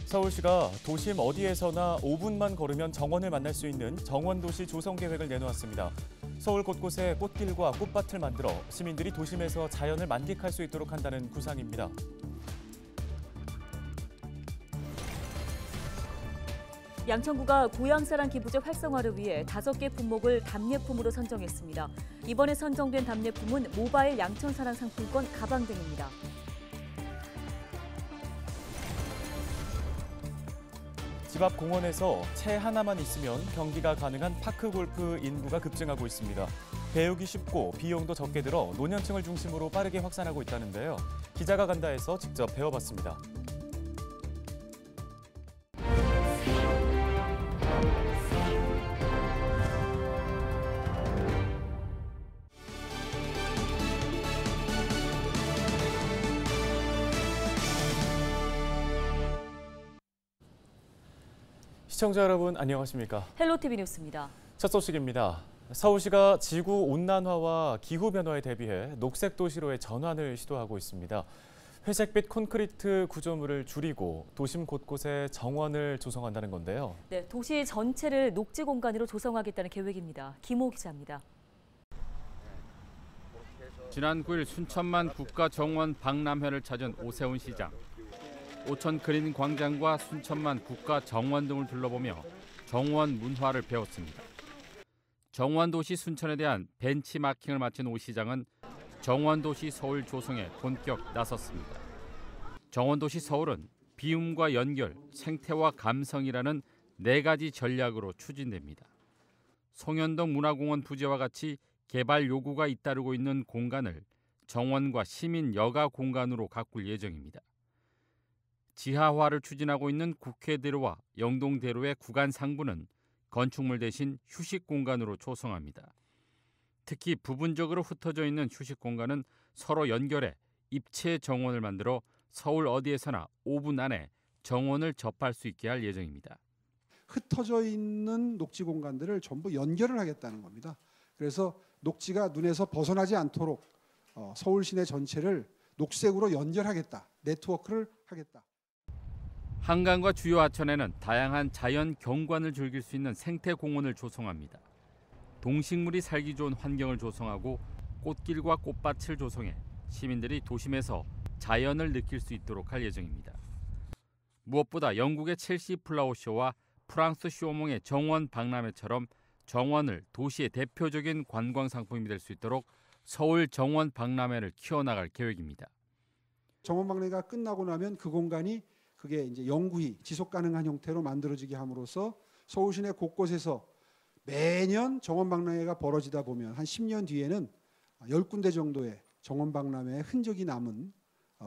서울시가 도심 어디에서나 5분만 걸으면 정원을 만날 수 있는 정원도시 조성계획을 내놓았습니다. 서울 곳곳에 꽃길과 꽃밭을 만들어 시민들이 도심에서 자연을 만끽할 수 있도록 한다는 구상입니다. 양천구가 고향사랑 기부제 활성화를 위해 5개 품목을 답례품으로 선정했습니다. 이번에 선정된 답례품은 모바일 양천사랑 상품권 가방 등입니다. 집 앞 공원에서 채 하나만 있으면 경기가 가능한 파크골프 인구가 급증하고 있습니다. 배우기 쉽고 비용도 적게 들어 노년층을 중심으로 빠르게 확산하고 있다는데요. 기자가 간다에서 직접 배워봤습니다. 시청자 여러분 안녕하십니까? 헬로티비 뉴스입니다. 첫 소식입니다. 서울시가 지구온난화와 기후변화에 대비해 녹색도시로의 전환을 시도하고 있습니다. 회색빛 콘크리트 구조물을 줄이고 도심 곳곳에 정원을 조성한다는 건데요. 네, 도시 전체를 녹지 공간으로 조성하겠다는 계획입니다. 김호 기자입니다. 지난 9일 순천만 국가정원 박람회를 찾은 오세훈 시장. 오천 그린 광장과 순천만 국가정원 등을 둘러보며 정원 문화를 배웠습니다. 정원도시 순천에 대한 벤치마킹을 마친 오 시장은 정원도시 서울 조성에 본격 나섰습니다. 정원도시 서울은 비움과 연결, 생태와 감성이라는 4가지 전략으로 추진됩니다. 송현동 문화공원 부지와 같이 개발 요구가 잇따르고 있는 공간을 정원과 시민 여가 공간으로 가꿀 예정입니다. 지하화를 추진하고 있는 국회대로와 영동대로의 구간 상부는 건축물 대신 휴식 공간으로 조성합니다. 특히 부분적으로 흩어져 있는 휴식 공간은 서로 연결해 입체 정원을 만들어 서울 어디에서나 5분 안에 정원을 접할 수 있게 할 예정입니다. 흩어져 있는 녹지 공간들을 전부 연결을 하겠다는 겁니다. 그래서 녹지가 눈에서 벗어나지 않도록 서울 시내 전체를 녹색으로 연결하겠다, 네트워크를 하겠다. 한강과 주요 하천에는 다양한 자연 경관을 즐길 수 있는 생태공원을 조성합니다. 동식물이 살기 좋은 환경을 조성하고 꽃길과 꽃밭을 조성해 시민들이 도심에서 자연을 느낄 수 있도록 할 예정입니다. 무엇보다 영국의 첼시 플라워쇼와 프랑스 쇼몽의 정원 박람회처럼 정원을 도시의 대표적인 관광 상품이 될 수 있도록 서울 정원 박람회를 키워나갈 계획입니다. 정원 박람회가 끝나고 나면 그 공간이 그게 이제 영구히 지속 가능한 형태로 만들어지게 함으로써 서울 시내 곳곳에서 매년 정원 박람회가 벌어지다 보면 한 10년 뒤에는 10군데 정도의 정원 박람회의 흔적이 남은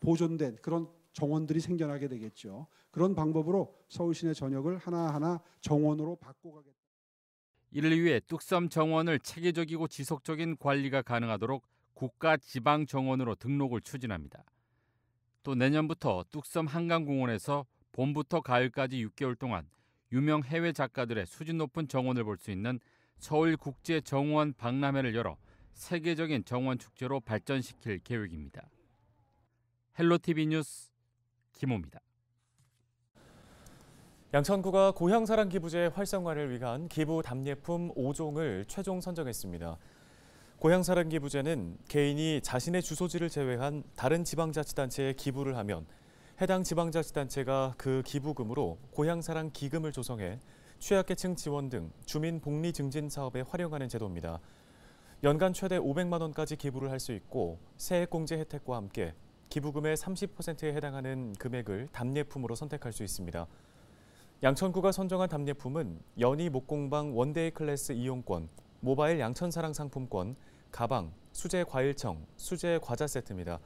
보존된 그런 정원들이 생겨나게 되겠죠. 그런 방법으로 서울 시내 전역을 하나하나 정원으로 바꿔가겠다. 이를 위해 뚝섬 정원을 체계적이고 지속적인 관리가 가능하도록 국가 지방 정원으로 등록을 추진합니다. 또 내년부터 뚝섬 한강공원에서 봄부터 가을까지 6개월 동안 유명 해외 작가들의 수준 높은 정원을 볼 수 있는 서울국제정원 박람회를 열어 세계적인 정원 축제로 발전시킬 계획입니다. 헬로티비 뉴스 김호입니다. 양천구가 고향사랑 기부제 활성화를 위한 기부 답례품 5종을 최종 선정했습니다. 고향사랑 기부제는 개인이 자신의 주소지를 제외한 다른 지방자치단체에 기부를 하면 해당 지방자치단체가 그 기부금으로 고향사랑 기금을 조성해 취약계층 지원 등 주민 복리 증진 사업에 활용하는 제도입니다. 연간 최대 500만 원까지 기부를 할 수 있고 세액공제 혜택과 함께 기부금의 30%에 해당하는 금액을 답례품으로 선택할 수 있습니다. 양천구가 선정한 답례품은 연희 목공방 원데이 클래스 이용권, 모바일 양천사랑 상품권, 가방, 수제 과일청, 수제 과자 세트입니다.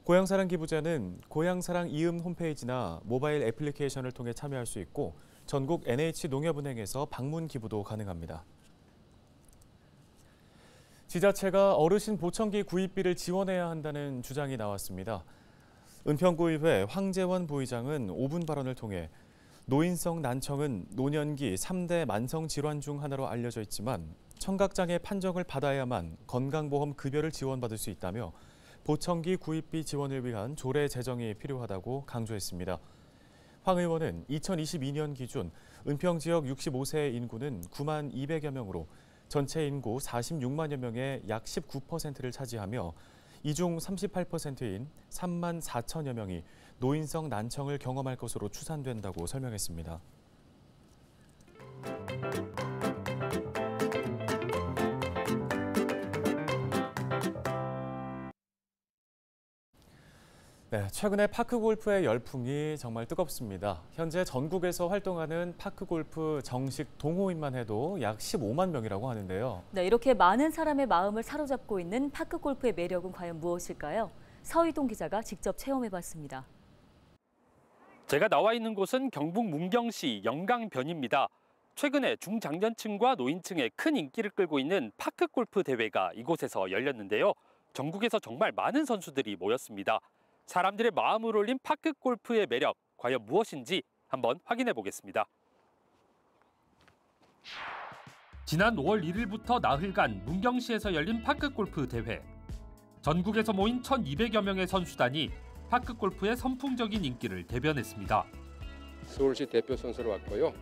고향사랑 기부제는 고향사랑 이음 홈페이지나 모바일 애플리케이션을 통해 참여할 수 있고 전국 NH농협은행에서 방문 기부도 가능합니다. 지자체가 어르신 보청기 구입비를 지원해야 한다는 주장이 나왔습니다. 은평구의회 황재원 부의장은 5분 발언을 통해 노인성 난청은 노년기 3대 만성질환 중 하나로 알려져 있지만 청각장애 판정을 받아야만 건강보험 급여를 지원받을 수 있다며 보청기 구입비 지원을 위한 조례 제정이 필요하다고 강조했습니다. 황 의원은 2022년 기준 은평 지역 65세 인구는 9만 200여 명으로 전체 인구 46만여 명의 약 19%를 차지하며 이 중 38%인 3만 4천여 명이 노인성 난청을 경험할 것으로 추산된다고 설명했습니다. 네, 최근에 파크골프의 열풍이 정말 뜨겁습니다. 현재 전국에서 활동하는 파크골프 정식 동호인만 해도 약 15만 명이라고 하는데요. 네, 이렇게 많은 사람의 마음을 사로잡고 있는 파크골프의 매력은 과연 무엇일까요? 서희동 기자가 직접 체험해봤습니다. 제가 나와 있는 곳은 경북 문경시 영강변입니다. 최근에 중장년층과 노인층의 큰 인기를 끌고 있는 파크골프 대회가 이곳에서 열렸는데요. 전국에서 정말 많은 선수들이 모였습니다. 사람들의 마음을 올린 파크골프의 매력, 과연 무엇인지 한번 확인해 보겠습니다. 지난 5월 1일부터 나흘간 문경시에서 열린 파크골프 대회. 전국에서 모인 1,200여 명의 선수단이 파크골프의 선풍적인 인기를 대변했습니다. 서울시 대표 선수로 왔고요.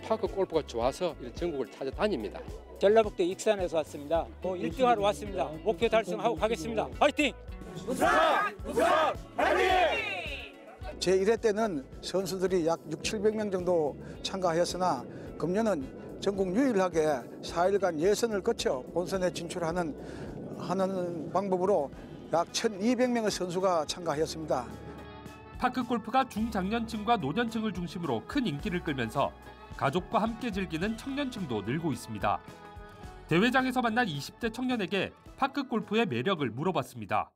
파크 골프가 좋아서 전국을 찾아다닙니다. 전라북도 익산에서 왔습니다. 1등하러 왔습니다. 목표 달성하고 가겠습니다. 화이팅! 제1회 때는 선수들이 약 600~700명 정도 참가하였으나 금년은 전국 유일하게 4일간 예선을 거쳐 본선에 진출하는 방법으로 약 1,200명의 선수가 참가하였습니다. 파크골프가 중장년층과 노년층을 중심으로 큰 인기를 끌면서 가족과 함께 즐기는 청년층도 늘고 있습니다. 대회장에서 만난 20대 청년에게 파크골프의 매력을 물어봤습니다.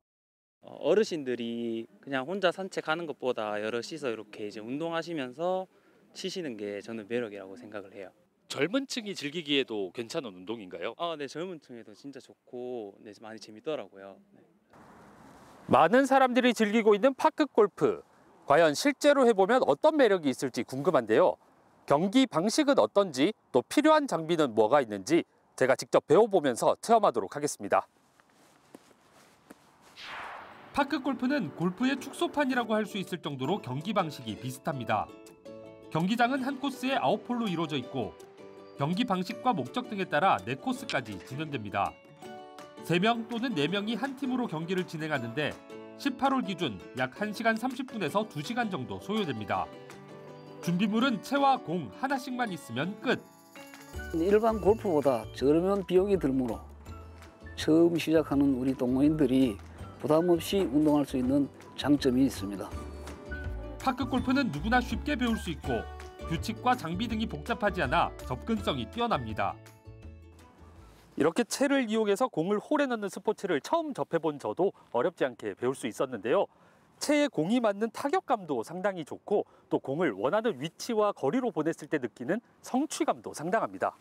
어르신들이 그냥 혼자 산책하는 것보다 여럿이서 이렇게 이제 운동하시면서 치시는 게 저는 매력이라고 생각을 해요. 젊은 층이 즐기기에도 괜찮은 운동인가요? 네, 젊은 층에도 진짜 좋고 네, 많이 재밌더라고요. 네. 많은 사람들이 즐기고 있는 파크골프. 과연 실제로 해보면 어떤 매력이 있을지 궁금한데요. 경기 방식은 어떤지, 또 필요한 장비는 뭐가 있는지 제가 직접 배워보면서 체험하도록 하겠습니다. 파크골프는 골프의 축소판이라고 할 수 있을 정도로 경기 방식이 비슷합니다. 경기장은 한 코스에 9홀로 이루어져 있고 경기 방식과 목적 등에 따라 4코스까지 진행됩니다. 3명 또는 4명이 한 팀으로 경기를 진행하는데 18홀 기준 약 1시간 30분에서 2시간 정도 소요됩니다. 준비물은 채와 공 하나씩만 있으면 끝. 일반 골프보다 저렴한 비용이 들므로 처음 시작하는 우리 동호인들이 부담 없이 운동할 수 있는 장점이 있습니다. 파크골프는 누구나 쉽게 배울 수 있고 규칙과 장비 등이 복잡하지 않아 접근성이 뛰어납니다. 이렇게 채를 이용해서 공을 홀에 넣는 스포츠를 처음 접해본 저도 어렵지 않게 배울 수 있었는데요. 채에 공이 맞는 타격감도 상당히 좋고 또 공을 원하는 위치와 거리로 보냈을 때 느끼는 성취감도 상당합니다.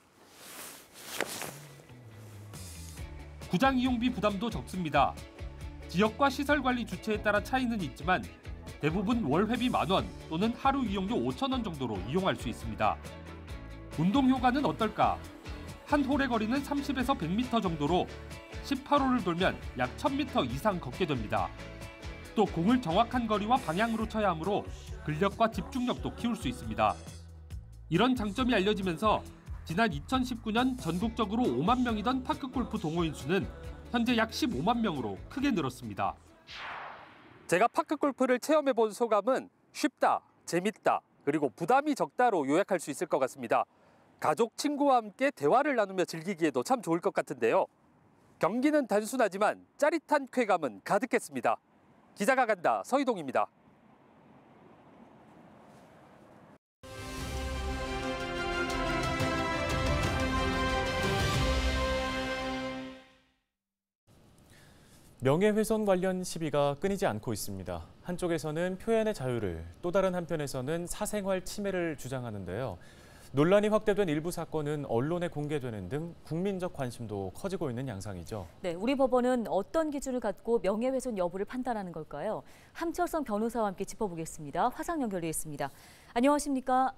구장 이용비 부담도 적습니다. 지역과 시설관리 주체에 따라 차이는 있지만 대부분 월회비 10,000원 또는 하루 이용료 5,000원 정도로 이용할 수 있습니다. 운동 효과는 어떨까? 한 홀의 거리는 30에서 100m 정도로 18홀을 돌면 약 1000m 이상 걷게 됩니다. 또 공을 정확한 거리와 방향으로 쳐야 하므로 근력과 집중력도 키울 수 있습니다. 이런 장점이 알려지면서 지난 2019년 전국적으로 5만 명이던 파크골프 동호인 수는 현재 약 15만 명으로 크게 늘었습니다. 제가 파크골프를 체험해본 소감은 쉽다, 재밌다, 그리고 부담이 적다로 요약할 수 있을 것 같습니다. 가족, 친구와 함께 대화를 나누며 즐기기에도 참 좋을 것 같은데요. 경기는 단순하지만 짜릿한 쾌감은 가득했습니다. 기자가 간다, 서희동입니다. 명예훼손 관련 시비가 끊이지 않고 있습니다. 한쪽에서는 표현의 자유를, 또 다른 한편에서는 사생활 침해를 주장하는데요. 논란이 확대된 일부 사건은 언론에 공개되는 등 국민적 관심도 커지고 있는 양상이죠. 네, 우리 법원은 어떤 기준을 갖고 명예훼손 여부를 판단하는 걸까요? 함철성 변호사와 함께 짚어보겠습니다. 화상 연결돼 있습니다. 안녕하십니까?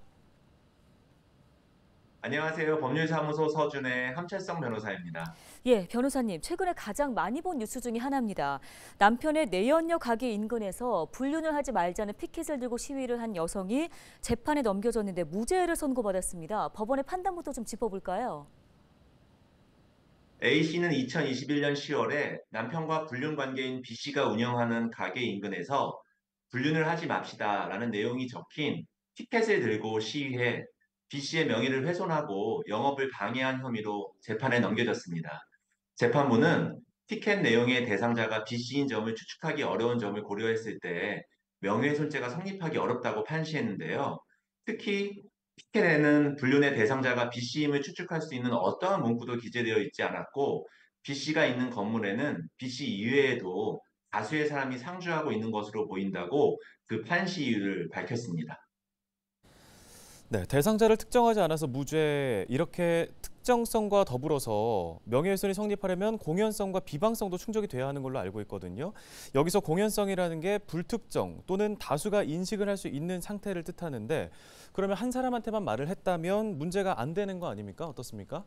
안녕하세요. 법률사무소 서준의 함철성 변호사입니다. 예, 변호사님, 최근에 가장 많이 본 뉴스 중에 하나입니다. 남편의 내연녀 가게 인근에서 불륜을 하지 말자는 피켓을 들고 시위를 한 여성이 재판에 넘겨졌는데 무죄를 선고받았습니다. 법원의 판단부터 좀 짚어볼까요? A씨는 2021년 10월에 남편과 불륜 관계인 B씨가 운영하는 가게 인근에서 불륜을 하지 맙시다라는 내용이 적힌 피켓을 들고 시위해 B씨의 명예를 훼손하고 영업을 방해한 혐의로 재판에 넘겨졌습니다. 재판부는 피켓 내용의 대상자가 B씨인 점을 추측하기 어려운 점을 고려했을 때 명예훼손죄가 성립하기 어렵다고 판시했는데요. 특히 피켓에는 불륜의 대상자가 B씨임을 추측할 수 있는 어떠한 문구도 기재되어 있지 않았고 B씨가 있는 건물에는 B씨 이외에도 다수의 사람이 상주하고 있는 것으로 보인다고 그 판시 이유를 밝혔습니다. 네, 대상자를 특정하지 않아서 무죄, 이렇게 특정성과 더불어서 명예훼손이 성립하려면 공연성과 비방성도 충족이 돼야 하는 걸로 알고 있거든요. 여기서 공연성이라는 게 불특정 또는 다수가 인식을 할 수 있는 상태를 뜻하는데, 그러면 한 사람한테만 말을 했다면 문제가 안 되는 거 아닙니까? 어떻습니까?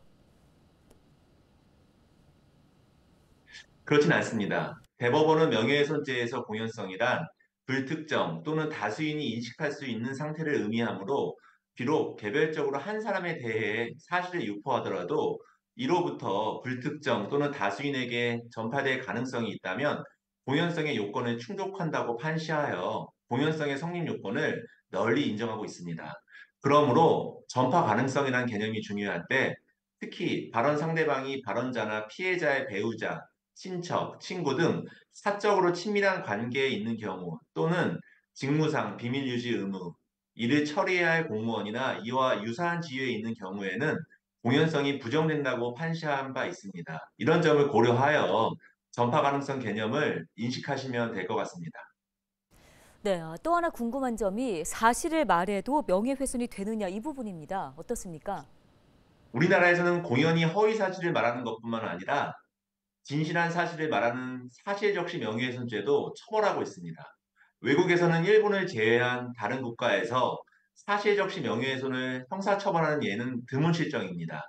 그렇진 않습니다. 대법원은 명예훼손죄에서 공연성이란 불특정 또는 다수인이 인식할 수 있는 상태를 의미하므로 비록 개별적으로 한 사람에 대해 사실을 유포하더라도 이로부터 불특정 또는 다수인에게 전파될 가능성이 있다면 공연성의 요건을 충족한다고 판시하여 공연성의 성립 요건을 널리 인정하고 있습니다. 그러므로 전파 가능성이라는 개념이 중요한데 특히 발언 상대방이 발언자나 피해자의 배우자, 친척, 친구 등 사적으로 친밀한 관계에 있는 경우 또는 직무상 비밀 유지 의무, 이를 처리해야 할 공무원이나 이와 유사한 지위에 있는 경우에는 공연성이 부정된다고 판시한 바 있습니다. 이런 점을 고려하여 전파 가능성 개념을 인식하시면 될 것 같습니다. 네, 또 하나 궁금한 점이 사실을 말해도 명예훼손이 되느냐 이 부분입니다. 어떻습니까? 우리나라에서는 공연히 허위 사실을 말하는 것뿐만 아니라 진실한 사실을 말하는 사실적시 명예훼손죄도 처벌하고 있습니다. 외국에서는 일본을 제외한 다른 국가에서 사실적시 명예훼손을 형사처벌하는 예는 드문 실정입니다.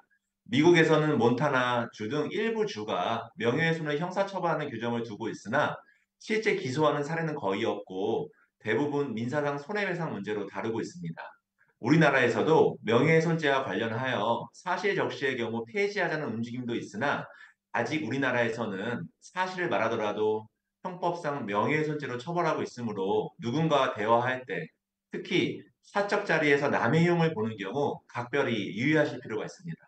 미국에서는 몬타나 주 등 일부 주가 명예훼손을 형사처벌하는 규정을 두고 있으나 실제 기소하는 사례는 거의 없고 대부분 민사상 손해배상 문제로 다루고 있습니다. 우리나라에서도 명예훼손죄와 관련하여 사실적시의 경우 폐지하자는 움직임도 있으나 아직 우리나라에서는 사실을 말하더라도 형법상 명예훼손죄로 처벌하고 있으므로 누군가와 대화할 때 특히 사적 자리에서 남의 흉을 보는 경우 각별히 유의하실 필요가 있습니다.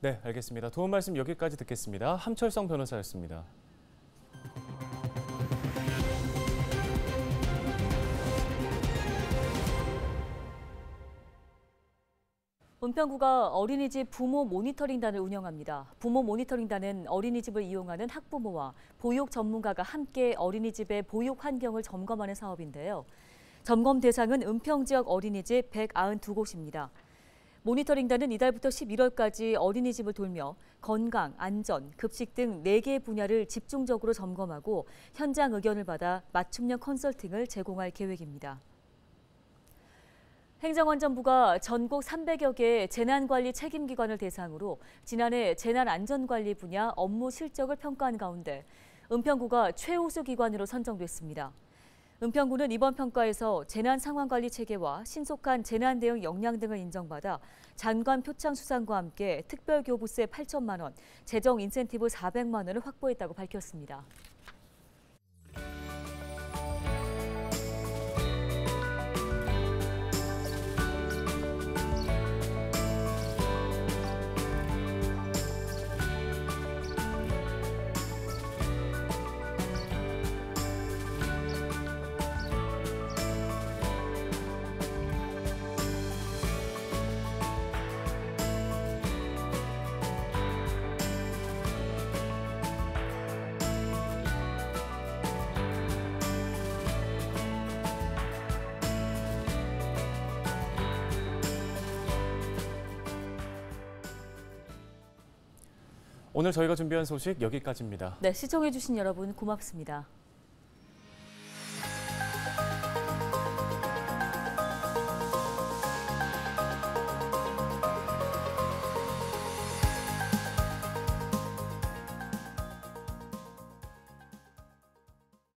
네, 알겠습니다. 도움 말씀 여기까지 듣겠습니다. 함철성 변호사였습니다. 은평구가 어린이집 부모 모니터링단을 운영합니다. 부모 모니터링단은 어린이집을 이용하는 학부모와 보육 전문가가 함께 어린이집의 보육 환경을 점검하는 사업인데요. 점검 대상은 은평 지역 어린이집 192곳입니다. 모니터링단은 이달부터 11월까지 어린이집을 돌며 건강, 안전, 급식 등 4개 분야를 집중적으로 점검하고 현장 의견을 받아 맞춤형 컨설팅을 제공할 계획입니다. 행정안전부가 전국 300여 개의 재난관리 책임기관을 대상으로 지난해 재난안전관리 분야 업무 실적을 평가한 가운데 은평구가 최우수 기관으로 선정됐습니다. 은평구는 이번 평가에서 재난상황관리 체계와 신속한 재난대응 역량 등을 인정받아 장관 표창 수상과 함께 특별교부세 8천만 원, 재정 인센티브 400만 원을 확보했다고 밝혔습니다. 오늘 저희가 준비한 소식 여기까지입니다. 네, 시청해주신 여러분 고맙습니다.